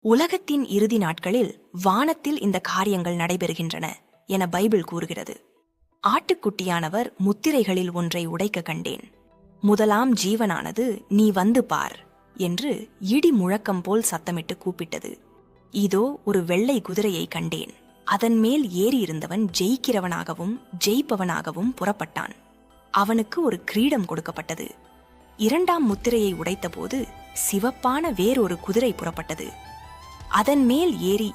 உலகத்தின் இறுதி நாட்களில் வானத்தில் இந்த காரியங்கள் நடைபெறுகின்றன என பைபிள் கூறுகிறது. ஆட்டுக்குட்டியானவர் முத்திரைகளில் ஒன்றை உடைக்க கண்டேன். முதலாம் ஜீவனானது நீ வந்து பார் என்று இடி முழக்கம் போல் சத்தமிட்டு கூப்பிட்டது. இதோ ஒரு வெள்ளை குதிரையை கண்டேன். அதன் மேல் ஏறியிருந்தவன் ஜெயிக்கிறவனாகவும் ஜெயிப்பவனாகவும் புறப்பட்டான். அவனுக்கு ஒரு கிரீடம் கொடுக்கப்பட்டது. இரண்டாம் முத்திரையை உடைத்தபோது சிவப்பான வேறொரு குதிரை புறப்பட்டது. அதன் மேல்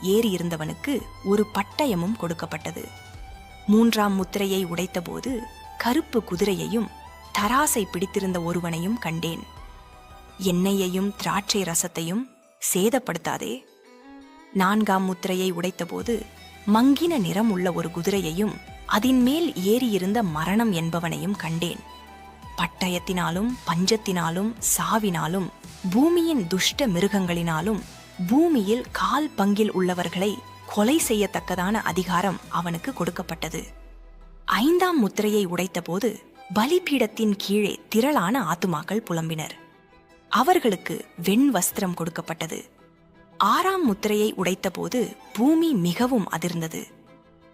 ஏறியிருந்தவனுக்கு ஒரு பட்டயமும் கொடுக்கப்பட்டது. மூன்றாம் முத்திரையை உடைத்தபோது கருப்பு குதிரையையும் தராசை பிடித்திருந்த ஒருவனையும் கண்டேன். எண்ணெயையும் திராட்சை ரசத்தையும் சேதப்படுத்தாதே. நான்காம் முத்திரையை உடைத்தபோது மங்கின நிறம் உள்ள ஒரு குதிரையையும் அதின் மேல் ஏறியிருந்த மரணம் என்பவனையும் கண்டேன். பட்டயத்தினாலும் பஞ்சத்தினாலும் சாவினாலும் பூமியின் துஷ்ட மிருகங்களினாலும் பூமியில் கால் பங்கில் உள்ளவர்களை கொலை செய்யத்தக்கதான அதிகாரம் அவனுக்கு கொடுக்கப்பட்டது. ஐந்தாம் முத்திரையை உடைத்தபோது பலிபீடத்தின் கீழே திரளான ஆத்துமாக்கள் புலம்பினர். அவர்களுக்கு வெண் வஸ்திரம் கொடுக்கப்பட்டது. ஆறாம் முத்திரையை உடைத்தபோது பூமி மிகவும் அதிர்ந்தது.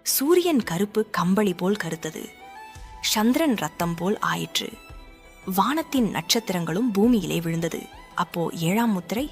சூரியன் கருப்பு கம்பளி போல் கருத்தது. சந்திரன் ரத்தம் போல் ஆயிற்று. வானத்தின் நட்சத்திரங்களும் பூமியிலே விழுந்தது. அப்போ ஏழாம் முத்திரை